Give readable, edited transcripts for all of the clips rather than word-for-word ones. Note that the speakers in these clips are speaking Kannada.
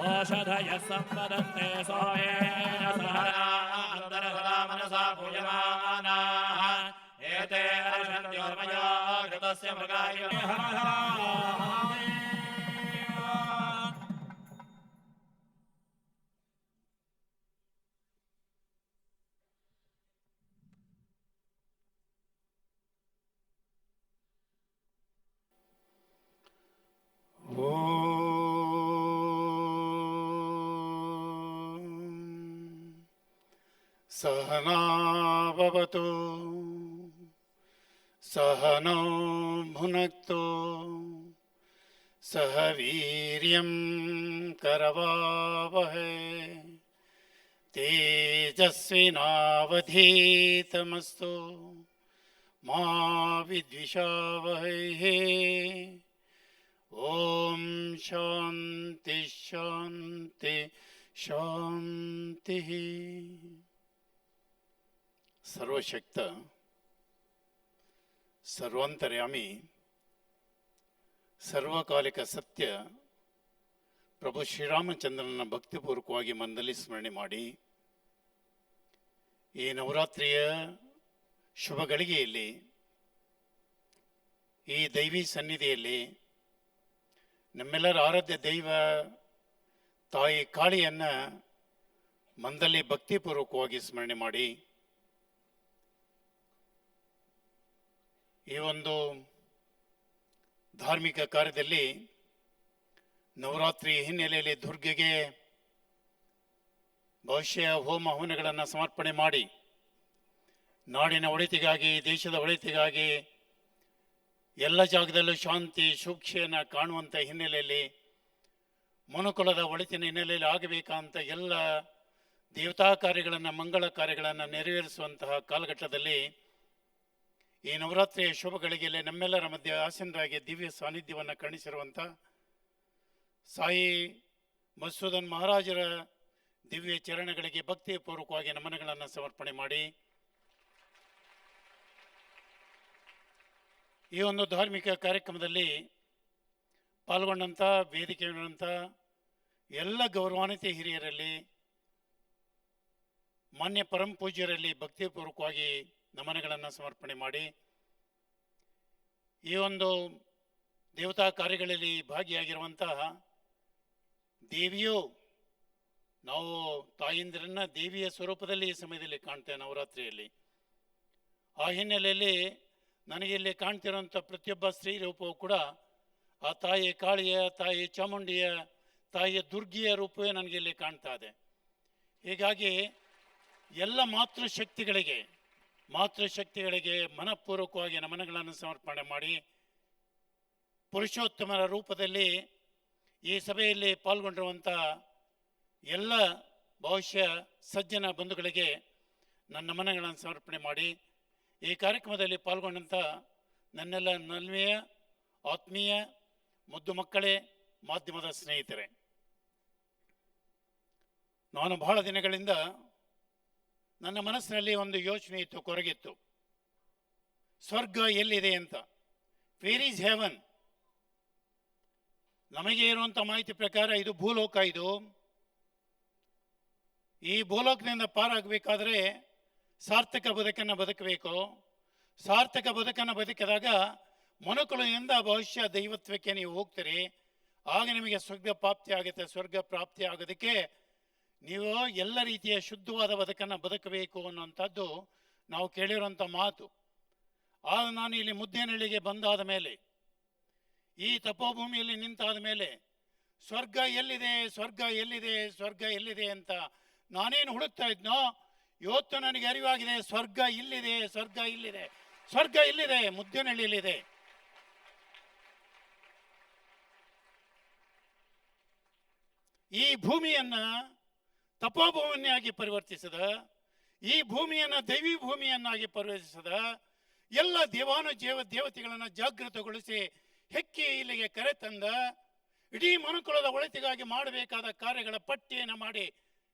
ಓಷಧಯ ಸಂಪದಂತೆ ಸೋಮೇನ ಸಹನಾ ಮನಸಾ ಪೂಜಮಾನಾಃ ಏತೇ ಅರ್ಷಂತ್ಯೋರ್ಮಯೋ ಘೃತಸ್ಯ ಮೃಗಾಯ सहना भवतु सहनौ भुनक्तु सह वीर्यं करवावहै तेजस्विनावधीतमस्तु मा विद्विषावहै ओम शांति शांति शांति। ಸರ್ವಶಕ್ತ ಸರ್ವಾಂತರ್ಯಾಮಿ ಸರ್ವಕಾಲಿಕ ಸತ್ಯ ಪ್ರಭು ಶ್ರೀರಾಮಚಂದ್ರನ ಭಕ್ತಿಪೂರ್ವಕವಾಗಿ ಮನದಲ್ಲಿ ಸ್ಮರಣೆ ಮಾಡಿ ಈ ನವರಾತ್ರಿಯ ಶುಭ ಗಳಿಗೆಯಲ್ಲಿ ಈ ದೈವಿ ಸನ್ನಿಧಿಯಲ್ಲಿ ನಮ್ಮೆಲ್ಲರ ಆರಾಧ್ಯ ದೈವ ತಾಯಿ ಕಾಳಿಯನ್ನು ಮನದಲ್ಲಿ ಭಕ್ತಿಪೂರ್ವಕವಾಗಿ ಸ್ಮರಣೆ ಮಾಡಿ ಈ ಒಂದು ಧಾರ್ಮಿಕ ಕಾರ್ಯದಲ್ಲಿ ನವರಾತ್ರಿ ಹಿನ್ನೆಲೆಯಲ್ಲಿ ದುರ್ಗೆಗೆ ಬಹುಶಃ ಹೋಮ ಹವನಗಳನ್ನು ಸಮರ್ಪಣೆ ಮಾಡಿ ನಾಡಿನ ಒಳಿತಿಗಾಗಿ ದೇಶದ ಒಳಿತಿಗಾಗಿ ಎಲ್ಲ ಜಾಗದಲ್ಲೂ ಶಾಂತಿ ಸೂಕ್ಷ್ಮೆಯನ್ನು ಕಾಣುವಂಥ ಹಿನ್ನೆಲೆಯಲ್ಲಿ ಮನುಕುಲದ ಒಳಿತಿನ ಹಿನ್ನೆಲೆಯಲ್ಲಿ ಆಗಬೇಕಂತ ಎಲ್ಲ ದೇವತಾ ಕಾರ್ಯಗಳನ್ನು ಮಂಗಳ ಕಾರ್ಯಗಳನ್ನು ನೆರವೇರಿಸುವಂತಹ ಕಾಲಘಟ್ಟದಲ್ಲಿ ಈ ನವರಾತ್ರಿಯ ಶುಭ ಗಳಿಗೆಯಲ್ಲಿ ನಮ್ಮೆಲ್ಲರ ಮಧ್ಯೆ ಆಸೀನರಾಗಿ ದಿವ್ಯ ಸಾನ್ನಿಧ್ಯವನ್ನು ಕಾಣಿಸಿರುವಂಥ ಸಾಯಿ ಮಧುಸೂದನ್ ಮಹಾರಾಜರ ದಿವ್ಯ ಚರಣಗಳಿಗೆ ಭಕ್ತಿಪೂರ್ವಕವಾಗಿ ನಮನಗಳನ್ನು ಸಮರ್ಪಣೆ ಮಾಡಿ ಈ ಒಂದು ಧಾರ್ಮಿಕ ಕಾರ್ಯಕ್ರಮದಲ್ಲಿ ಪಾಲ್ಗೊಂಡಂಥ ವೇದಿಕೆಯಂಥ ಎಲ್ಲ ಗೌರವಾನ್ವಿತ ಹಿರಿಯರಲ್ಲಿ ಮಾನ್ಯ ಪರಮ ಪೂಜ್ಯರಲ್ಲಿ ಭಕ್ತಿಪೂರ್ವಕವಾಗಿ ನಮನಗಳನ್ನು ಸಮರ್ಪಣೆ ಮಾಡಿ ಈ ಒಂದು ದೇವತಾ ಕಾರ್ಯಗಳಲ್ಲಿ ಭಾಗಿಯಾಗಿರುವಂತಹ ದೇವಿಯು ನಾವು ತಾಯಿಂದ್ರನ್ನ ದೇವಿಯ ಸ್ವರೂಪದಲ್ಲಿ ಈ ಸಮಯದಲ್ಲಿ ಕಾಣ್ತೇವೆ ನವರಾತ್ರಿಯಲ್ಲಿ. ಆ ಹಿನ್ನೆಲೆಯಲ್ಲಿ ನನಗೆ ಇಲ್ಲಿ ಕಾಣ್ತಿರೋಂಥ ಪ್ರತಿಯೊಬ್ಬ ಸ್ತ್ರೀ ರೂಪವೂ ಕೂಡ ಆ ತಾಯಿ ಕಾಳಿಯ, ತಾಯಿ ಚಾಮುಂಡಿಯ, ತಾಯಿಯ ದುರ್ಗಿಯ ರೂಪವೇ ನನಗೆ ಇಲ್ಲಿ ಕಾಣ್ತಾ ಇದೆ. ಹೀಗಾಗಿ ಎಲ್ಲ ಮಾತೃಶಕ್ತಿಗಳಿಗೆ ಮನಪೂರ್ವಕವಾಗಿ ನಮನಗಳನ್ನು ಸಮರ್ಪಣೆ ಮಾಡಿ ಪುರುಷೋತ್ತಮರ ರೂಪದಲ್ಲಿ ಈ ಸಭೆಯಲ್ಲಿ ಪಾಲ್ಗೊಂಡಿರುವಂಥ ಎಲ್ಲ ಬಹುಶಃ ಸಜ್ಜನ ಬಂಧುಗಳಿಗೆ ನನ್ನ ನಮನಗಳನ್ನು ಸಮರ್ಪಣೆ ಮಾಡಿ ಈ ಕಾರ್ಯಕ್ರಮದಲ್ಲಿ ಪಾಲ್ಗೊಂಡಂಥ ನನ್ನೆಲ್ಲ ನಲ್ಮೆಯ ಆತ್ಮೀಯ ಮುದ್ದು ಮಕ್ಕಳೇ, ಮಾಧ್ಯಮದ ಸ್ನೇಹಿತರೆ, ನಾನು ಬಹಳ ದಿನಗಳಿಂದ ನನ್ನ ಮನಸ್ಸಿನಲ್ಲಿ ಒಂದು ಯೋಚನೆ ಇತ್ತು, ಕೊರಗಿತ್ತು. ಸ್ವರ್ಗ ಎಲ್ಲಿದೆ ಅಂತ. Where is heaven? ನಮಗೆ ಇರುವಂಥ ಮಾಹಿತಿ ಪ್ರಕಾರ ಇದು ಭೂಲೋಕ. ಈ ಭೂಲೋಕದಿಂದ ಪಾರಾಗಬೇಕಾದ್ರೆ ಸಾರ್ಥಕ ಬದುಕನ್ನು ಬದುಕಬೇಕು. ಸಾರ್ಥಕ ಬದುಕನ್ನು ಬದುಕಿದಾಗ ಮನುಕುಲದಿಂದ ಬಹುಶಃ ದೈವತ್ವಕ್ಕೆ ನೀವು ಹೋಗ್ತೀರಿ. ಆಗ ನಿಮಗೆ ಸ್ವರ್ಗ ಪ್ರಾಪ್ತಿ ಆಗುತ್ತೆ. ಸ್ವರ್ಗ ಪ್ರಾಪ್ತಿ ಆಗೋದಕ್ಕೆ ನೀವು ಎಲ್ಲ ರೀತಿಯ ಶುದ್ಧವಾದ ಬದುಕನ್ನು ಬದುಕಬೇಕು ಅನ್ನುವಂಥದ್ದು ನಾವು ಕೇಳಿರುವಂಥ ಮಾತು. ಆಗ ನಾನು ಇಲ್ಲಿ ಮುದ್ದೇನಹಳ್ಳಿಗೆ ಬಂದಾದ ಮೇಲೆ, ಈ ತಪೋಭೂಮಿಯಲ್ಲಿ ನಿಂತಾದ ಮೇಲೆ ಸ್ವರ್ಗ ಎಲ್ಲಿದೆ, ಸ್ವರ್ಗ ಎಲ್ಲಿದೆ, ಸ್ವರ್ಗ ಎಲ್ಲಿದೆ ಅಂತ ನಾನೇನು ಹುಡುಕ್ತಾ ಇದ್ನೋ, ಇವತ್ತು ನನಗೆ ಅರಿವಾಗಿದೆ. ಸ್ವರ್ಗ ಇಲ್ಲಿದೆ, ಸ್ವರ್ಗ ಇಲ್ಲಿದೆ, ಸ್ವರ್ಗ ಇಲ್ಲಿದೆ, ಮುದ್ದೇನಹಳ್ಳಿಯಲ್ಲಿದೆ. ಈ ಭೂಮಿಯನ್ನು ತಪೋಭೂಮಿಯನ್ನಾಗಿ ಪರಿವರ್ತಿಸಿದ, ಈ ಭೂಮಿಯನ್ನು ದೈವಿ ಭೂಮಿಯನ್ನಾಗಿ ಪರಿವರ್ತಿಸಿದ, ಎಲ್ಲ ದೇವತೆಗಳನ್ನು ಜಾಗೃತಗೊಳಿಸಿ ಹೆಕ್ಕಿ ಇಲ್ಲಿಗೆ ಕರೆತಂದ, ಇಡೀ ಮನುಕುಲದ ಒಳಿತಿಗಾಗಿ ಮಾಡಬೇಕಾದ ಕಾರ್ಯಗಳ ಪಟ್ಟಿಯನ್ನು ಮಾಡಿ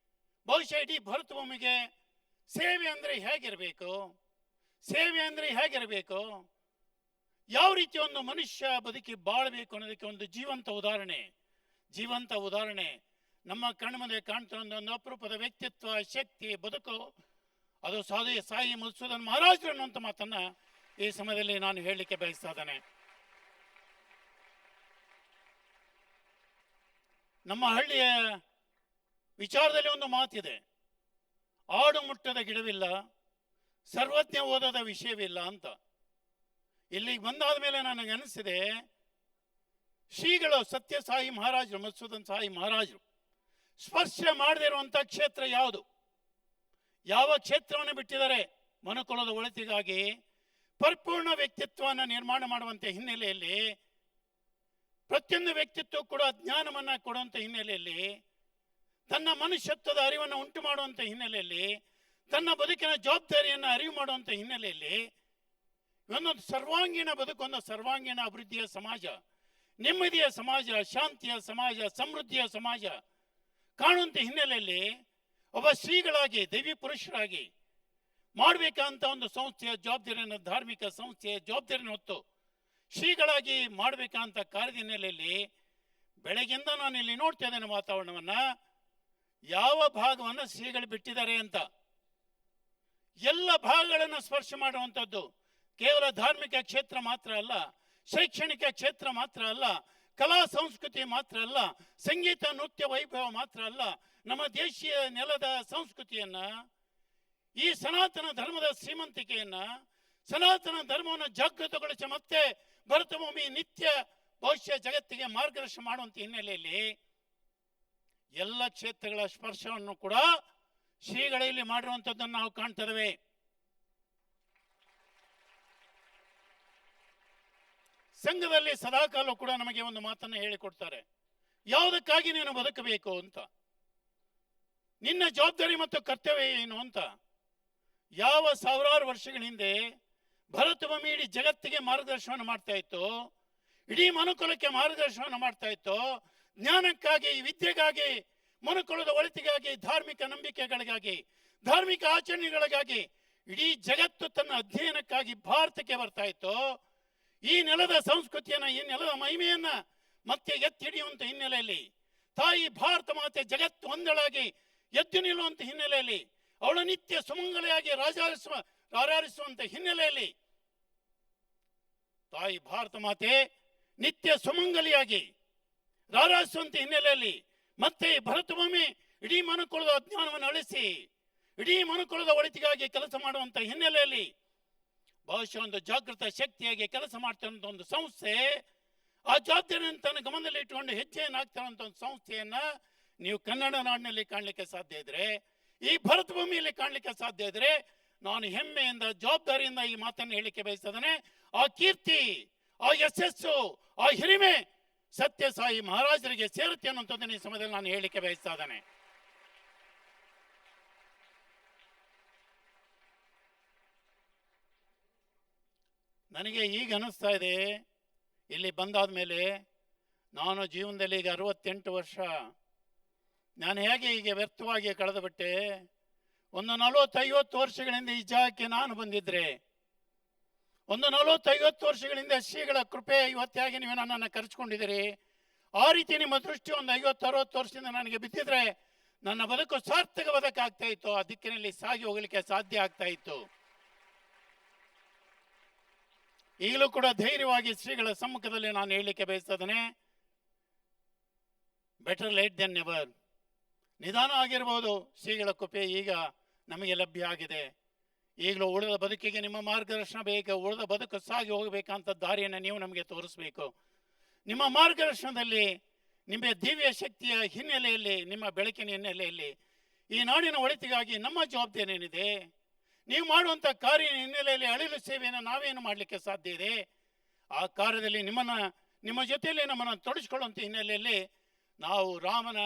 ಬಹುಶಃ ಇಡೀ ಭರತ ಭೂಮಿಗೆ ಸೇವೆ ಅಂದರೆ ಹೇಗಿರಬೇಕು, ಸೇವೆ ಅಂದರೆ ಹೇಗಿರಬೇಕು, ಯಾವ ರೀತಿ ಒಂದು ಮನುಷ್ಯ ಬದುಕಿ ಬಾಳಬೇಕು ಅನ್ನೋದಕ್ಕೆ ಒಂದು ಜೀವಂತ ಉದಾಹರಣೆ ನಮ್ಮ ಕಣ್ಮುಂದೆ ಕಾಣ್ತಾ ಒಂದು ಅಪರೂಪದ ವ್ಯಕ್ತಿತ್ವ, ಶಕ್ತಿ, ಬದುಕು, ಅದು ಸಾಯಿ ಮಧುಸೂದನ್ ಮಹಾರಾಜರು ಅನ್ನುವಂಥ ಮಾತನ್ನ ಈ ಸಮಯದಲ್ಲಿ ನಾನು ಹೇಳಲಿಕ್ಕೆ ಬಯಸ್ತಾ ಇದ್ದೇನೆ. ನಮ್ಮ ಹಳ್ಳಿಯ ವಿಚಾರದಲ್ಲಿ ಒಂದು ಮಾತಿದೆ, ಆಡು ಮುಟ್ಟದ ಗಿಡವಿಲ್ಲ, ಸರ್ವಜ್ಞ ಓದದ ವಿಷಯವಿಲ್ಲ ಅಂತ. ಇಲ್ಲಿಗೆ ಬಂದಾದ ಮೇಲೆ ನನಗೆ ಅನಿಸಿದೆ, ಶ್ರೀಗಳು ಸತ್ಯ ಸಾಯಿ ಮಹಾರಾಜರು, ಮಧುಸೂದನ್ ಸಾಯಿ ಮಹಾರಾಜರು ಸ್ಪರ್ಶ ಮಾಡದೇ ಇರುವಂಥ ಕ್ಷೇತ್ರ ಯಾವುದು, ಯಾವ ಕ್ಷೇತ್ರವನ್ನು ಬಿಟ್ಟಿದ್ದಾರೆ? ಮನುಕುಲದ ಒಳಿತಿಗಾಗಿ ಪರಿಪೂರ್ಣ ವ್ಯಕ್ತಿತ್ವವನ್ನು ನಿರ್ಮಾಣ ಮಾಡುವಂಥ ಹಿನ್ನೆಲೆಯಲ್ಲಿ, ಪ್ರತಿಯೊಂದು ವ್ಯಕ್ತಿತ್ವ ಕೂಡ ಜ್ಞಾನವನ್ನ ಕೊಡುವಂಥ ಹಿನ್ನೆಲೆಯಲ್ಲಿ, ತನ್ನ ಮನುಷ್ಯತ್ವದ ಅರಿವನ್ನು ಉಂಟು ಮಾಡುವಂಥ ಹಿನ್ನೆಲೆಯಲ್ಲಿ, ತನ್ನ ಬದುಕಿನ ಜವಾಬ್ದಾರಿಯನ್ನು ಅರಿವು ಮಾಡುವಂಥ ಹಿನ್ನೆಲೆಯಲ್ಲಿ ಒಂದೊಂದು ಸರ್ವಾಂಗೀಣ ಬದುಕು, ಒಂದು ಸರ್ವಾಂಗೀಣ ಅಭಿವೃದ್ಧಿಯ ಸಮಾಜ, ನೆಮ್ಮದಿಯ ಸಮಾಜ, ಶಾಂತಿಯ ಸಮಾಜ, ಸಮೃದ್ಧಿಯ ಸಮಾಜ ಕಾಣುವಂಥ ಹಿನ್ನೆಲೆಯಲ್ಲಿ ಒಬ್ಬ ಶ್ರೀಗಳಾಗಿ, ದೈವಿ ಪುರುಷರಾಗಿ ಮಾಡಬೇಕಂತ ಒಂದು ಸಂಸ್ಥೆಯ ಜವಾಬ್ದಾರಿಯನ್ನು, ಧಾರ್ಮಿಕ ಸಂಸ್ಥೆಯ ಜವಾಬ್ದಾರಿಯನ್ನು ಹೊತ್ತು ಶ್ರೀಗಳಾಗಿ ಮಾಡಬೇಕಂತ ಕಾರ್ಯದ ಹಿನ್ನೆಲೆಯಲ್ಲಿ ಬೆಳಗ್ಗಿಂದ ನಾನು ಇಲ್ಲಿ ನೋಡ್ತಾ ಇದ್ದೇನೆ ವಾತಾವರಣವನ್ನ, ಯಾವ ಭಾಗವನ್ನು ಶ್ರೀಗಳು ಬಿಟ್ಟಿದ್ದಾರೆ ಅಂತ. ಎಲ್ಲ ಭಾಗಗಳನ್ನು ಸ್ಪರ್ಶ ಮಾಡುವಂಥದ್ದು ಕೇವಲ ಧಾರ್ಮಿಕ ಕ್ಷೇತ್ರ ಮಾತ್ರ ಅಲ್ಲ, ಶೈಕ್ಷಣಿಕ ಕ್ಷೇತ್ರ ಮಾತ್ರ ಅಲ್ಲ, ಕಲಾ ಸಂಸ್ಕೃತಿ ಮಾತ್ರ ಅಲ್ಲ, ಸಂಗೀತ ನೃತ್ಯ ವೈಭವ ಮಾತ್ರ ಅಲ್ಲ, ನಮ್ಮ ದೇಶೀಯ ನೆಲದ ಸಂಸ್ಕೃತಿಯನ್ನ, ಈ ಸನಾತನ ಧರ್ಮದ ಶ್ರೀಮಂತಿಕೆಯನ್ನ, ಸನಾತನ ಧರ್ಮವನ್ನು ಜಾಗೃತಗೊಳಿಸಿ ಮತ್ತೆ ಭರತಭೂಮಿ ನಿತ್ಯ ಭವಿಷ್ಯ ಜಗತ್ತಿಗೆ ಮಾರ್ಗದರ್ಶನ ಮಾಡುವಂಥ ಹಿನ್ನೆಲೆಯಲ್ಲಿ ಎಲ್ಲ ಕ್ಷೇತ್ರಗಳ ಸ್ಪರ್ಶವನ್ನು ಕೂಡ ಶ್ರೀಗಳಲ್ಲಿ ಮಾಡಿರುವಂಥದ್ದನ್ನು ನಾವು ಕಾಣ್ತಾ ಇದ್ದೇವೆ. ಸಂಘದಲ್ಲಿ ಸದಾಕಾಲ ಕೂಡ ನಮಗೆ ಒಂದು ಮಾತನ್ನು ಹೇಳಿಕೊಡ್ತಾರೆ, ಯಾವುದಕ್ಕಾಗಿ ನೀನು ಬದುಕಬೇಕು ಅಂತ, ನಿನ್ನ ಜವಾಬ್ದಾರಿ ಮತ್ತು ಕರ್ತವ್ಯ ಏನು ಅಂತ. ಯಾವ ಸಾವಿರಾರು ವರ್ಷಗಳ ಹಿಂದೆ ಭರತಭೂಮಿ ಇಡೀ ಜಗತ್ತಿಗೆ ಮಾರ್ಗದರ್ಶನವನ್ನು ಮಾಡ್ತಾ ಇತ್ತು, ಇಡೀ ಮನುಕುಲಕ್ಕೆ ಮಾರ್ಗದರ್ಶನವನ್ನು ಮಾಡ್ತಾ ಇತ್ತು, ಜ್ಞಾನಕ್ಕಾಗಿ, ವಿದ್ಯೆಗಾಗಿ, ಮನುಕುಲದ ಒಳಿತಿಗಾಗಿ, ಧಾರ್ಮಿಕ ನಂಬಿಕೆಗಳಿಗಾಗಿ, ಧಾರ್ಮಿಕ ಆಚರಣೆಗಳಿಗಾಗಿ ಇಡೀ ಜಗತ್ತು ತನ್ನ ಅಧ್ಯಯನಕ್ಕಾಗಿ ಭಾರತಕ್ಕೆ ಬರ್ತಾ ಇತ್ತು. ಈ ನೆಲದ ಸಂಸ್ಕೃತಿಯನ್ನ, ಈ ನೆಲದ ಮಹಿಮೆಯನ್ನ ಮತ್ತೆ ಎತ್ತಿ ಹಿಡಿಯುವಂತ ಹಿನ್ನೆಲೆಯಲ್ಲಿ, ತಾಯಿ ಭಾರತ ಮಾತೆ ಜಗತ್ತು ಒಂದಳಾಗಿ ಎದ್ದು ನಿಲ್ಲುವಂತ ಹಿನ್ನೆಲೆಯಲ್ಲಿ, ಅವಳ ನಿತ್ಯ ಸುಮಂಗಲಿಯಾಗಿ ರಾರಾರಿಸುವಂತ ಹಿನ್ನೆಲೆಯಲ್ಲಿ, ತಾಯಿ ಭಾರತ ಮಾತೆ ನಿತ್ಯ ಸುಮಂಗಲಿಯಾಗಿ ರಾರಾರಿಸುವಂತ ಹಿನ್ನೆಲೆಯಲ್ಲಿ ಮತ್ತೆ ಭರತಭೂಮಿ ಇಡೀ ಮನುಕುಲದ ಅಜ್ಞಾನವನ್ನು ಅಳಿಸಿ ಇಡೀ ಮನುಕುಲದ ಒಳಿತಿಗಾಗಿ ಕೆಲಸ ಮಾಡುವಂತ ಹಿನ್ನೆಲೆಯಲ್ಲಿ ಬಹುಶಃ ಒಂದು ಜಾಗೃತ ಶಕ್ತಿಯಾಗಿ ಕೆಲಸ ಮಾಡ್ತಿರುವಂತ ಒಂದು ಸಂಸ್ಥೆ, ಆ ಜವಾಬ್ದಾರಿಯನ್ನು ತನ್ನ ಗಮನದಲ್ಲಿ ಇಟ್ಟುಕೊಂಡು ಹೆಜ್ಜೆಯನ್ನು ಹಾಕ್ತಿರುವಂತ ಒಂದು ಸಂಸ್ಥೆಯನ್ನ ನೀವು ಕನ್ನಡ ನಾಡಿನಲ್ಲಿ ಕಾಣಲಿಕ್ಕೆ ಸಾಧ್ಯ ಇದ್ರೆ, ಈ ಭರತ ಭೂಮಿಯಲ್ಲಿ ಕಾಣಲಿಕ್ಕೆ ಸಾಧ್ಯ ಇದ್ರೆ, ನಾನು ಹೆಮ್ಮೆಯಿಂದ, ಜವಾಬ್ದಾರಿಯಿಂದ ಈ ಮಾತನ್ನು ಹೇಳಿಕೆ ಬಯಸ್ತೇನೆ. ಆ ಕೀರ್ತಿ, ಆ ಯಶಸ್ಸು, ಆ ಹಿರಿಮೆ ಸತ್ಯ ಸಾಯಿ ಮಹಾರಾಜರಿಗೆ ಸೇರುತ್ತೆ ಅನ್ನುವಂಥದ್ದನ್ನು ಈ ಸಮಯದಲ್ಲಿ ನಾನು ಹೇಳಿಕೆ ಬಯಸ್ತಾ ಇದ್ದೇನೆ. ನನಗೆ ಈಗ ಅನಿಸ್ತಾ ಇದೆ, ಇಲ್ಲಿ ಬಂದಾದ ಮೇಲೆ ನಾನು ಜೀವನದಲ್ಲಿ ಈಗ 68 ವರ್ಷ, ನಾನು ಹೇಗೆ ಈಗ ವ್ಯರ್ಥವಾಗಿ ಕಳೆದು ಬಿಟ್ಟೆ. ಒಂದು 40-50 ವರ್ಷಗಳಿಂದ ಈ ಜಾಗಕ್ಕೆ ನಾನು ಬಂದಿದ್ರೆ, ಒಂದು 40-50 ವರ್ಷಗಳಿಂದ ಶ್ರೀಗಳ ಕೃಪೆ ಇವತ್ತಾಗಿ ನೀವು ನನ್ನನ್ನು ಕರೆಸ್ಕೊಂಡಿದ್ದೀರಿ. ಆ ರೀತಿ ನಿಮ್ಮ ದೃಷ್ಟಿ ಒಂದು 50-60 ವರ್ಷದಿಂದ ನನಗೆ ಬಿದ್ದಿದ್ರೆ ನನ್ನ ಬದುಕು ಸಾರ್ಥಕ ಬದುಕಾಗ್ತಾ ಇತ್ತು, ಆ ದಿಕ್ಕಿನಲ್ಲಿ ಸಾಗಿ ಹೋಗಲಿಕ್ಕೆ ಸಾಧ್ಯ ಆಗ್ತಾ ಇತ್ತು. ಈಗಲೂ ಕೂಡ ಧೈರ್ಯವಾಗಿ ಶ್ರೀಗಳ ಸಮ್ಮುಖದಲ್ಲಿ ನಾನು ಹೇಳಲಿಕ್ಕೆ ಬಯಸ್ತಾ ಇದ್ದೇನೆ, ಬೆಟರ್ ಲೇಟ್ ದೆನ್ ನೆವರ್. ನಿಧಾನ ಆಗಿರ್ಬೋದು, ಶ್ರೀಗಳ ಕೃಪೆ ಈಗ ನಮಗೆ ಲಭ್ಯ ಆಗಿದೆ. ಈಗಲೂ ಉಳಿದ ಬದುಕಿಗೆ ನಿಮ್ಮ ಮಾರ್ಗದರ್ಶನ ಬೇಕು, ಉಳಿದ ಬದುಕು ಸಾಗಿ ಹೋಗಬೇಕಂತ ದಾರಿಯನ್ನು ನೀವು ನಮಗೆ ತೋರಿಸ್ಬೇಕು. ನಿಮ್ಮ ಮಾರ್ಗದರ್ಶನದಲ್ಲಿ, ನಿಮ್ಮ ದಿವ್ಯ ಶಕ್ತಿಯ ಹಿನ್ನೆಲೆಯಲ್ಲಿ, ನಿಮ್ಮ ಬೆಳಕಿನ ಹಿನ್ನೆಲೆಯಲ್ಲಿ ಈ ನಾಡಿನ ಒಳಿತಿಗಾಗಿ ನಮ್ಮ ಜವಾಬ್ದಾರಿ ಏನಿದೆ, ನೀವು ಮಾಡುವಂಥ ಕಾರ್ಯ ಹಿನ್ನೆಲೆಯಲ್ಲಿ ಅಳಿಲು ಸೇವೆಯನ್ನು ನಾವೇನು ಮಾಡಲಿಕ್ಕೆ ಸಾಧ್ಯ ಇದೆ, ಆ ಕಾರ್ಯದಲ್ಲಿ ನಿಮ್ಮ ಜೊತೆಯಲ್ಲಿ ನಮ್ಮನ್ನು ತೊಡಗಿಸ್ಕೊಳ್ಳುವಂಥ ಹಿನ್ನೆಲೆಯಲ್ಲಿ ನಾವು ರಾಮನ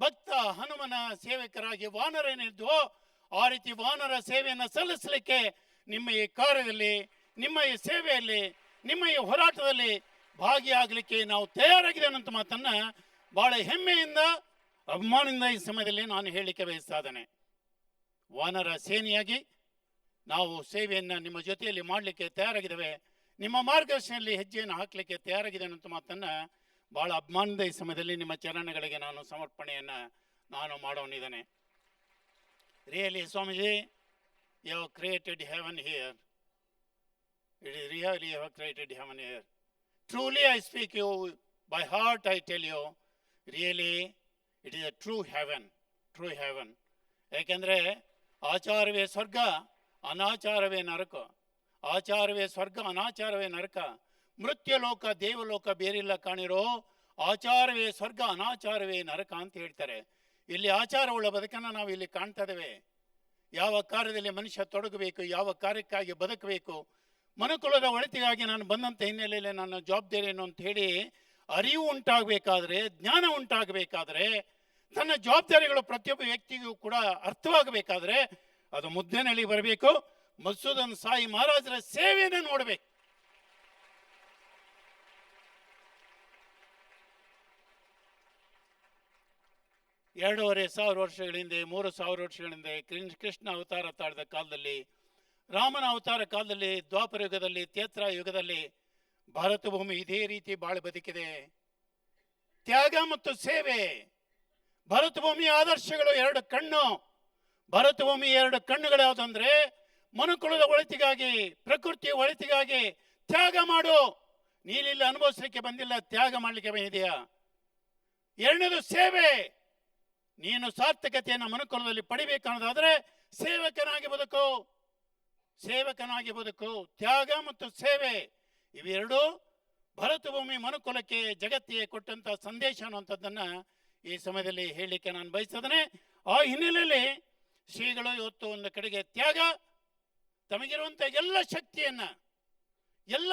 ಭಕ್ತ, ಹನುಮನ ಸೇವಕರಾಗಿ ವಾನರೇನಿದ್ವೋ ಆ ರೀತಿ ವಾನರ ಸೇವೆಯನ್ನು ಸಲ್ಲಿಸಲಿಕ್ಕೆ ನಿಮ್ಮ ಈ ಕಾರ್ಯದಲ್ಲಿ, ನಿಮ್ಮ ಈ ಸೇವೆಯಲ್ಲಿ, ನಿಮ್ಮ ಈ ಹೋರಾಟದಲ್ಲಿ ಭಾಗಿಯಾಗಲಿಕ್ಕೆ ನಾವು ತಯಾರಾಗಿದೆ ಅನ್ನೋಂಥ ಮಾತನ್ನ ಬಹಳ ಹೆಮ್ಮೆಯಿಂದ, ಅಭಿಮಾನದಿಂದ ಈ ಸಮಯದಲ್ಲಿ ನಾನು ಹೇಳಲಿಕ್ಕೆ ಬಯಸ್ತಾ ಇದ್ದೇನೆ. ವಾನರ ಸೇನೆಯಾಗಿ ನಾವು ಸೇವೆಯನ್ನು ನಿಮ್ಮ ಜೊತೆಯಲ್ಲಿ ಮಾಡಲಿಕ್ಕೆ ತಯಾರಾಗಿದ್ದೇವೆ. ನಿಮ್ಮ ಮಾರ್ಗದರ್ಶನದಲ್ಲಿ ಹೆಜ್ಜೆಯನ್ನು ಹಾಕಲಿಕ್ಕೆ ತಯಾರಾಗಿದೆ ಅನ್ನೋ ಮಾತನ್ನು ಭಾಳ ಅಭಿಮಾನದ ಈ ಸಮಯದಲ್ಲಿ ನಿಮ್ಮ ಚರಣಗಳಿಗೆ ನಾನು ಸಮರ್ಪಣೆಯನ್ನು ನಾನು ಮಾಡೋನಿದ್ದೇನೆ. Really Swamiji, you have created heaven here. It is really you have created heaven here. Truly I speak you, by heart I tell you, really it is a true heaven, true heaven. ಏಕೆಂದರೆ ಆಚಾರವೇ ಸ್ವರ್ಗ, ಅನಾಚಾರವೇ ನರಕ. ಆಚಾರವೇ ಸ್ವರ್ಗ, ಅನಾಚಾರವೇ ನರಕ. ಮೃತ್ಯುಲೋಕ ದೇವಲೋಕ ಬೇರಿಲ್ಲ ಕಾಣಿರೋ, ಆಚಾರವೇ ಸ್ವರ್ಗ, ಅನಾಚಾರವೇ ನರಕ ಅಂತ ಹೇಳ್ತಾರೆ. ಇಲ್ಲಿ ಆಚಾರವುಳ್ಳ ಬದುಕನ್ನು ನಾವು ಇಲ್ಲಿ ಕಾಣ್ತಾ ಇದ್ದೇವೆ. ಯಾವ ಕಾರ್ಯದಲ್ಲಿ ಮನುಷ್ಯ ತೊಡಗಬೇಕು, ಯಾವ ಕಾರ್ಯಕ್ಕಾಗಿ ಬದುಕಬೇಕು, ಮನುಕುಲದ ಒಳಿತಿಗಾಗಿ ನಾನು ಬಂದಂಥ ಹಿನ್ನೆಲೆಯಲ್ಲಿ ನನ್ನ ಜವಾಬ್ದಾರಿ ಏನು ಅಂತ ಹೇಳಿ ಅರಿವು ಉಂಟಾಗಬೇಕಾದ್ರೆ, ಜ್ಞಾನ ಉಂಟಾಗಬೇಕಾದ್ರೆ, ತನ್ನ ಜವಾಬ್ದಾರಿಗಳು ಪ್ರತಿಯೊಬ್ಬ ವ್ಯಕ್ತಿಗೂ ಕೂಡ ಅರ್ಥವಾಗಬೇಕಾದ್ರೆ ಅದು ಮುದ್ದೆನಲ್ಲಿ ಬರಬೇಕು. ಮಧುಸೂದನ್ ಸಾಯಿ ಮಹಾರಾಜರ ಸೇವೆಯನ್ನು ನೋಡಬೇಕು. ಎರಡೂವರೆ ಸಾವಿರ ವರ್ಷಗಳ ಹಿಂದೆ, 3000 ವರ್ಷಗಳ ಹಿಂದೆ ಕೃಷ್ಣ ಅವತಾರ ತಾಳಿದ ಕಾಲದಲ್ಲಿ, ರಾಮನ ಅವತಾರ ಕಾಲದಲ್ಲಿ, ದ್ವಾಪರ ಯುಗದಲ್ಲಿ, ತ್ರೇತಾ ಯುಗದಲ್ಲಿ ಭಾರತ ಭೂಮಿ ಇದೇ ರೀತಿ ಬಾಳು ಬದುಕಿದೆ. ತ್ಯಾಗ ಮತ್ತು ಸೇವೆ, ಭಾರತ ಭೂಮಿಯ ಆದರ್ಶಗಳು ಎರಡು ಕಣ್ಣು. ಭಾರತ ಭೂಮಿ ಎರಡು ಕಣ್ಣುಗಳು ಯಾವುದಂದ್ರೆ, ಮನುಕುಲದ ಒಳಿತಿಗಾಗಿ, ಪ್ರಕೃತಿಯ ಒಳಿತಿಗಾಗಿ ತ್ಯಾಗ ಮಾಡು. ನೀನಿಲ್ಲ ಅನುಭವಿಸಲಿಕ್ಕೆ ಬಂದಿಲ್ಲ, ತ್ಯಾಗ ಮಾಡಲಿಕ್ಕೆ ಬಂದಿದೆಯಾ. ಎರಡನೇದು ಸೇವೆ. ನೀನು ಸಾರ್ಥಕತೆಯನ್ನು ಮನುಕುಲದಲ್ಲಿ ಪಡಿಬೇಕನ್ನೋದಾದ್ರೆ ಸೇವಕನಾಗಿ ಬದುಕು, ಸೇವಕನಾಗಿ ಬದುಕು. ತ್ಯಾಗ ಮತ್ತು ಸೇವೆ ಇವೆರಡು ಭರತ ಭೂಮಿ ಮನುಕುಲಕ್ಕೆ ಜಗತ್ತಿಗೆ ಕೊಟ್ಟಂತ ಸಂದೇಶ ಅನ್ನುವಂಥದ್ದನ್ನು ಈ ಸಮಯದಲ್ಲಿ ಹೇಳಲಿಕ್ಕೆ ನಾನು ಬಯಸ್ತೇನೆ. ಆ ಹಿನ್ನೆಲೆಯಲ್ಲಿ ಶ್ರೀಗಳು ಇವತ್ತು ಒಂದು ಕಡೆಗೆ ತ್ಯಾಗ, ತಮಗಿರುವಂಥ ಎಲ್ಲ ಶಕ್ತಿಯನ್ನ, ಎಲ್ಲ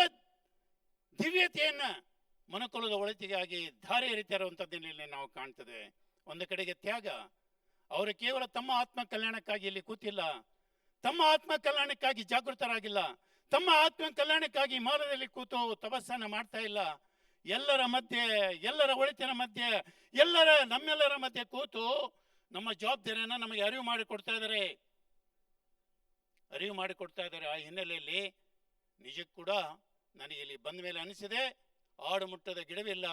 ದಿವ್ಯತೆಯನ್ನ ಮನುಕುಲದ ಒಳಿತಿಗಾಗಿ ಧಾರೆ ಎರಿತಾ ಇರುವಂಥದ್ದನ್ನೇ ನಾವು ಕಾಣ್ತದೆ. ಒಂದು ಕಡೆಗೆ ತ್ಯಾಗ, ಅವರು ಕೇವಲ ತಮ್ಮ ಆತ್ಮ ಕಲ್ಯಾಣಕ್ಕಾಗಿ ಇಲ್ಲಿ ಕೂತಿಲ್ಲ, ತಮ್ಮ ಆತ್ಮ ಕಲ್ಯಾಣಕ್ಕಾಗಿ ಜಾಗೃತರಾಗಿಲ್ಲ, ತಮ್ಮ ಆತ್ಮ ಕಲ್ಯಾಣಕ್ಕಾಗಿ ಹಿಮಾಲಯದಲ್ಲಿ ಕೂತು ತಪಸ್ಸನ್ನು ಮಾಡ್ತಾ ಇಲ್ಲ. ಎಲ್ಲರ ಮಧ್ಯೆ, ಎಲ್ಲರ ಒಳಿತಿನ ಮಧ್ಯೆ, ನಮ್ಮೆಲ್ಲರ ಮಧ್ಯೆ ಕೂತು ನಮ್ಮ ಜವಾಬ್ದಾರಿಯನ್ನು ನಮಗೆ ಅರಿವು ಮಾಡಿಕೊಡ್ತಾ ಇದ್ದಾರೆ. ಆ ಹಿನ್ನೆಲೆಯಲ್ಲಿ ನಿಜಕ್ಕೂ ಕೂಡ ನನಗೆ ಇಲ್ಲಿ ಬಂದ ಮೇಲೆ ಅನಿಸಿದೆ, ಆಡು ಮುಟ್ಟದ ಗಿಡವಿಲ್ಲ,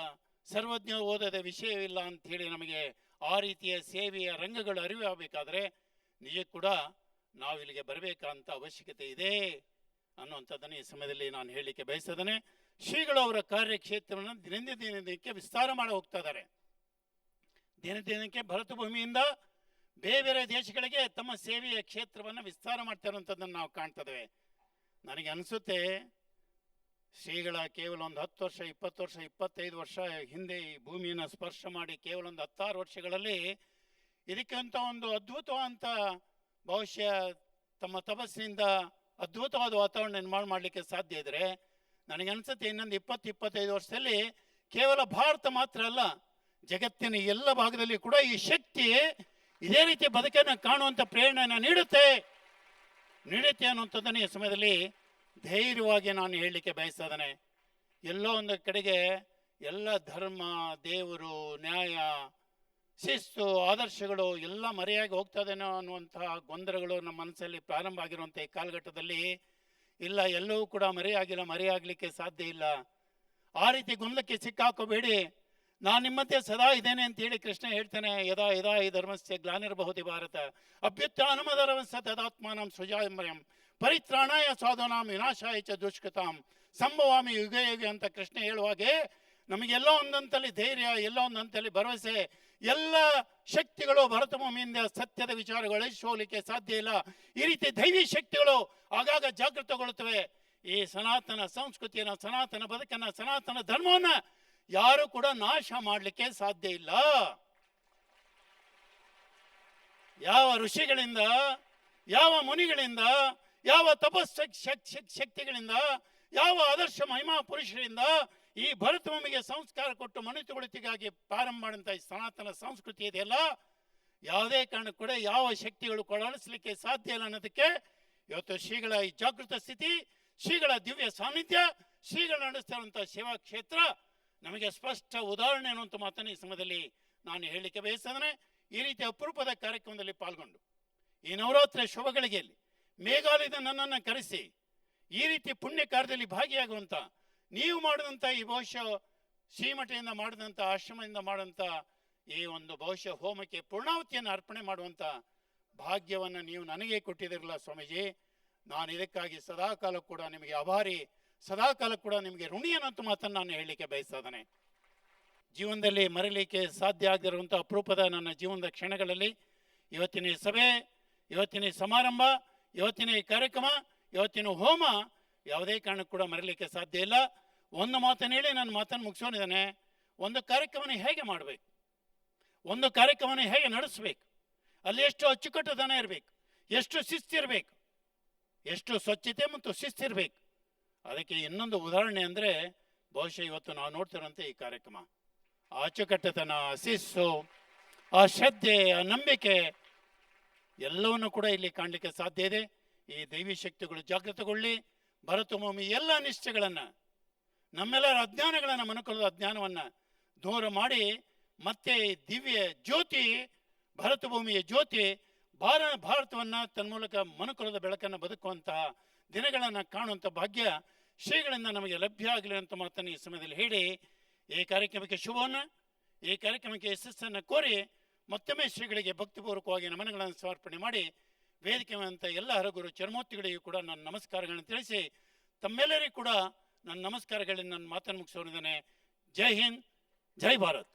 ಸರ್ವಜ್ಞ ಓದದ ವಿಷಯವಿಲ್ಲ ಅಂಥೇಳಿ ನಮಗೆ ಆ ರೀತಿಯ ಸೇವೆಯ ರಂಗಗಳು ಅರಿವು ಆಗಬೇಕಾದ್ರೆ ನಿಜಕ್ಕೂ ಕೂಡ ನಾವು ಇಲ್ಲಿಗೆ ಬರಬೇಕಂತ ಅವಶ್ಯಕತೆ ಇದೆ ಅನ್ನುವಂಥದ್ದನ್ನು ಈ ಸಮಯದಲ್ಲಿ ನಾನು ಹೇಳಲಿಕ್ಕೆ ಬಯಸ್ತೇನೆ. ಶ್ರೀಗಳು ಅವರ ಕಾರ್ಯಕ್ಷೇತ್ರವನ್ನು ದಿನಕ್ಕೆ ವಿಸ್ತಾರ ಮಾಡಿ ಹೋಗ್ತಾ ಇದ್ದಾರೆ. ದಿನಕ್ಕೆ ಭರತ ಭೂಮಿಯಿಂದ ಬೇರೆ ಬೇರೆ ದೇಶಗಳಿಗೆ ತಮ್ಮ ಸೇವೆಯ ಕ್ಷೇತ್ರವನ್ನು ವಿಸ್ತಾರ ಮಾಡ್ತಾ ಇರುವಂಥದ್ದನ್ನು ನಾವು ಕಾಣ್ತೇವೆ. ನನಗೆ ಅನಿಸುತ್ತೆ, ಶ್ರೀಗಳ ಕೇವಲ ಒಂದು 10 ವರ್ಷ, 20 ವರ್ಷ, 25 ವರ್ಷ ಹಿಂದೆ ಈ ಭೂಮಿಯನ್ನು ಸ್ಪರ್ಶ ಮಾಡಿ ಕೇವಲ ಒಂದು 16 ವರ್ಷಗಳಲ್ಲಿ ಇದಕ್ಕಿಂತ ಒಂದು ಅದ್ಭುತವಾದಂಥ ಬಹುಶಃ ತಮ್ಮ ತಪಸ್ಸಿನಿಂದ ಅದ್ಭುತವಾದ ವಾತಾವರಣ ನಿರ್ಮಾಣ ಮಾಡಲಿಕ್ಕೆ ಸಾಧ್ಯ ಇದ್ದರೆ, ನನಗನ್ಸುತ್ತೆ ಇನ್ನೊಂದು 20-25 ವರ್ಷದಲ್ಲಿ ಕೇವಲ ಭಾರತ ಮಾತ್ರ ಅಲ್ಲ, ಜಗತ್ತಿನ ಎಲ್ಲ ಭಾಗದಲ್ಲಿ ಕೂಡ ಈ ಶಕ್ತಿ ಇದೇ ರೀತಿ ಬದುಕನ್ನು ಕಾಣುವಂಥ ಪ್ರೇರಣೆಯನ್ನು ನೀಡುತ್ತೆ ಅನ್ನುವಂಥದ್ದನ್ನು ಈ ಸಮಯದಲ್ಲಿ ಧೈರ್ಯವಾಗಿ ನಾನು ಹೇಳಲಿಕ್ಕೆ ಬಯಸ್ತಾ. ಎಲ್ಲೋ ಒಂದು ಕಡೆಗೆ ಎಲ್ಲ ಧರ್ಮ, ದೇವರು, ನ್ಯಾಯ, ಶಿಸ್ತು, ಆದರ್ಶಗಳು ಎಲ್ಲ ಮರೆಯಾಗಿ ಹೋಗ್ತದೇನೋ ಅನ್ನುವಂತಹ ಗೊಂದಲಗಳು ನಮ್ಮ ಮನಸ್ಸಲ್ಲಿ ಪ್ರಾರಂಭ ಆಗಿರುವಂಥ ಈ ಕಾಲಘಟ್ಟದಲ್ಲಿ ಇಲ್ಲ, ಎಲ್ಲವೂ ಕೂಡ ಮರೆಯಾಗಲಿಕ್ಕೆ ಸಾಧ್ಯ ಇಲ್ಲ. ಆ ರೀತಿ ಗೊಂದಲಕ್ಕೆ ಸಿಕ್ಕಾಕೋಬೇಡಿ. ನಾನು ನಿಮ್ಮ ಮಧ್ಯೆ ಸದಾ ಇದ್ದೇನೆ ಅಂತ ಹೇಳಿ ಕೃಷ್ಣ ಹೇಳ್ತಾನೆ. ಯದಾ ಯದಾ ಈ ಧರ್ಮಸ್ಯ ಗ್ಲಾನಿರ್ಬಹುತಿ ಭಾರತ ಅಭ್ಯುತ್ಥಾನಮಧರ್ಮಸ್ಯ ತದಾತ್ಮಾನಂ ಸೃಜಾಮ್ಯಂ ಪರಿತ್ರಾಣಾಯ ಸಾಧುನಾಂ ವಿನಾಶಾಯ ಚ ದುಷ್ಕೃತಾಂ ಸಂಭವಾಮಿ ಯುಗ ಯುಗ ಅಂತ ಕೃಷ್ಣ ಹೇಳುವಾಗೆ ನಮಗೆಲ್ಲ ಒಂದಂತಲ್ಲಿ ಧೈರ್ಯ, ಎಲ್ಲ ಒಂದಂತಲ್ಲಿ ಭರವಸೆ, ಎಲ್ಲ ಶಕ್ತಿಗಳು ಭರತ ಭೂಮಿಯಿಂದ ಸತ್ಯದ ವಿಚಾರಗಳು ಅಳಿಸೋಲಿಕ್ಕೆ ಸಾಧ್ಯ ಇಲ್ಲ. ಈ ರೀತಿ ದೈವಿ ಶಕ್ತಿಗಳು ಆಗಾಗ ಜಾಗೃತಗೊಳ್ಳುತ್ತವೆ. ಈ ಸನಾತನ ಸಂಸ್ಕೃತಿಯನ್ನು, ಸನಾತನ ಬದುಕನ್ನು, ಸನಾತನ ಧರ್ಮವನ್ನು ಯಾರು ಕೂಡ ನಾಶ ಮಾಡಲಿಕ್ಕೆ ಸಾಧ್ಯ ಇಲ್ಲ. ಯಾವ ಋಷಿಗಳಿಂದ, ಯಾವ ಮುನಿಗಳಿಂದ, ಯಾವ ಶಕ್ತಿಗಳಿಂದ, ಯಾವ ಆದರ್ಶ ಮಹಿಮಾ ಪುರುಷರಿಂದ ಈ ಭರತ ಭೂಮಿಗೆ ಸಂಸ್ಕಾರ ಕೊಟ್ಟು ಮನುತುಗಳಿಗಾಗಿ ಪ್ರಾರಂಭ ಮಾಡಿದಂಥ ಈ ಸನಾತನ ಸಂಸ್ಕೃತಿ ಇದೆಯಲ್ಲ, ಯಾವುದೇ ಕಾರಣಕ್ಕೂ ಕೂಡ ಯಾವ ಶಕ್ತಿಗಳು ಕೊಡಲಿಸಲಿಕ್ಕೆ ಸಾಧ್ಯ ಇಲ್ಲ ಅನ್ನೋದಕ್ಕೆ ಇವತ್ತು ಶ್ರೀಗಳ ಈ ಜಾಗೃತ ಸ್ಥಿತಿ, ಶ್ರೀಗಳ ದಿವ್ಯ ಸಾನ್ನಿಧ್ಯ, ಶ್ರೀಗಳು ನಡೆಸ್ತಾ ಇರುವಂಥ ಸೇವಾ ಕ್ಷೇತ್ರ ನಮಗೆ ಸ್ಪಷ್ಟ ಉದಾಹರಣೆ ಅನ್ನುವಂಥ ಮಾತನ್ನು ಈ ಸಮಯದಲ್ಲಿ ನಾನು ಹೇಳಲಿಕ್ಕೆ ಬಯಸ್ತೇನೆ. ಈ ರೀತಿ ಅಪರೂಪದ ಕಾರ್ಯಕ್ರಮದಲ್ಲಿ ಪಾಲ್ಗೊಂಡು ಈ ನವರಾತ್ರಿ ಶುಭಗಳಿಗೆಯಲ್ಲಿ ಮೇಘಾಲಯದ ನನ್ನನ್ನು ಕರೆಸಿ ಈ ರೀತಿ ಪುಣ್ಯ ಕಾರ್ಯದಲ್ಲಿ ಭಾಗಿಯಾಗುವಂಥ, ನೀವು ಮಾಡಿದಂಥ ಈ ಬಹುಶಃ ಶ್ರೀಮಠದಿಂದ ಮಾಡಿದಂಥ, ಆಶ್ರಮದಿಂದ ಮಾಡಿದಂಥ ಈ ಒಂದು ಬಹುಶಃ ಹೋಮಕ್ಕೆ ಪೂರ್ಣಾವತಿಯನ್ನು ಅರ್ಪಣೆ ಮಾಡುವಂಥ ಭಾಗ್ಯವನ್ನು ನೀವು ನನಗೆ ಕೊಟ್ಟಿದ್ದೀರಲ್ಲ ಸ್ವಾಮೀಜಿ. ನಾನು ಇದಕ್ಕಾಗಿ ಸದಾಕಾಲ ಕೂಡ ನಿಮಗೆ ಆಭಾರಿ, ಸದಾಕಾಲ ಕೂಡ ನಿಮಗೆ ಋಣಿ ಅನ್ನೋ ಮಾತನ್ನು ನಾನು ಹೇಳಲಿಕ್ಕೆ ಬಯಸ್ತಾನೆ. ಜೀವನದಲ್ಲಿ ಮರೀಲಿಕ್ಕೆ ಸಾಧ್ಯ ಆಗದಿರುವಂಥ ಅಪರೂಪದ ನನ್ನ ಜೀವನದ ಕ್ಷಣಗಳಲ್ಲಿ ಇವತ್ತಿನ ಈ ಸಭೆ, ಇವತ್ತಿನ ಈ ಸಮಾರಂಭ, ಇವತ್ತಿನ ಈ ಕಾರ್ಯಕ್ರಮ, ಇವತ್ತಿನ ಹೋಮ ಯಾವುದೇ ಕಾರಣಕ್ಕೂ ಕೂಡ ಮರೀಲಿಕ್ಕೆ ಸಾಧ್ಯ ಇಲ್ಲ. ಒಂದು ಮಾತನ್ನು ಹೇಳಿ ನನ್ನ ಮಾತನ್ನು ಮುಗಿಸೋನಿದ್ದಾನೆ. ಒಂದು ಕಾರ್ಯಕ್ರಮನ ಹೇಗೆ ಮಾಡಬೇಕು, ಒಂದು ಕಾರ್ಯಕ್ರಮನ ಹೇಗೆ ನಡೆಸಬೇಕು, ಅಲ್ಲಿ ಎಷ್ಟು ಅಚ್ಚುಕಟ್ಟುತನ ಇರಬೇಕು, ಎಷ್ಟು ಶಿಸ್ತಿರಬೇಕು, ಎಷ್ಟು ಸ್ವಚ್ಛತೆ ಮತ್ತು ಶಿಸ್ತಿರಬೇಕು. ಅದಕ್ಕೆ ಇನ್ನೊಂದು ಉದಾಹರಣೆ ಅಂದರೆ ಬಹುಶಃ ಇವತ್ತು ನಾವು ನೋಡ್ತಿರೋಂಥ ಈ ಕಾರ್ಯಕ್ರಮ. ಆ ಅಚ್ಚುಕಟ್ಟುತನ, ಶಿಸ್ತು, ಆ ಶ್ರದ್ಧೆ, ಆ ನಂಬಿಕೆ ಎಲ್ಲವನ್ನು ಕೂಡ ಇಲ್ಲಿ ಕಾಣಲಿಕ್ಕೆ ಸಾಧ್ಯ ಇದೆ. ಈ ದೈವಿ ಶಕ್ತಿಗಳು ಜಾಗೃತಗೊಳ್ಳಿ, ಭರತಭೂಮಿ ಎಲ್ಲ ನಿಷ್ಠೆಗಳನ್ನು, ನಮ್ಮೆಲ್ಲರ ಅಜ್ಞಾನಗಳನ್ನು, ಮನುಕುಲದ ಅಜ್ಞಾನವನ್ನು ದೂರ ಮಾಡಿ ಮತ್ತೆ ದಿವ್ಯ ಜ್ಯೋತಿ, ಭರತಭೂಮಿಯ ಜ್ಯೋತಿ ಭಾರತವನ್ನು ತನ್ಮೂಲಕ ಮನುಕುಲದ ಬೆಳಕನ್ನು ಬದುಕುವಂತಹ ದಿನಗಳನ್ನು ಕಾಣುವಂಥ ಭಾಗ್ಯ ಶ್ರೀಗಳಿಂದ ನಮಗೆ ಲಭ್ಯ ಆಗಲಿ ಅಂತ ಮಾತನ್ನು ಈ ಸಮಯದಲ್ಲಿ ಹೇಳಿ, ಈ ಕಾರ್ಯಕ್ರಮಕ್ಕೆ ಶುಭವನ್ನು, ಈ ಕಾರ್ಯಕ್ರಮಕ್ಕೆ ಯಶಸ್ಸನ್ನು ಕೋರಿ ಮತ್ತೊಮ್ಮೆ ಶ್ರೀಗಳಿಗೆ ಭಕ್ತಿಪೂರ್ವಕವಾಗಿ ನಮನಗಳನ್ನು ಸಮರ್ಪಣೆ ಮಾಡಿ, ವೇದಿಕೆ ಅಂತ ಎಲ್ಲ ಹರಗುರು ಚರ್ಮೋತ್ತಿಗಳಿಗೂ ಕೂಡ ನನ್ನ ನಮಸ್ಕಾರಗಳನ್ನು ತಿಳಿಸಿ, ತಮ್ಮೆಲ್ಲರಿಗೂ ಕೂಡ ನನ್ನ ನಮಸ್ಕಾರಗಳಿಂದ ನನ್ನ ಮಾತನ್ನು ಮುಗಿಸೋರಿದ್ದಾನೆ. ಜೈ ಹಿಂದ್, ಜೈ ಭಾರತ್.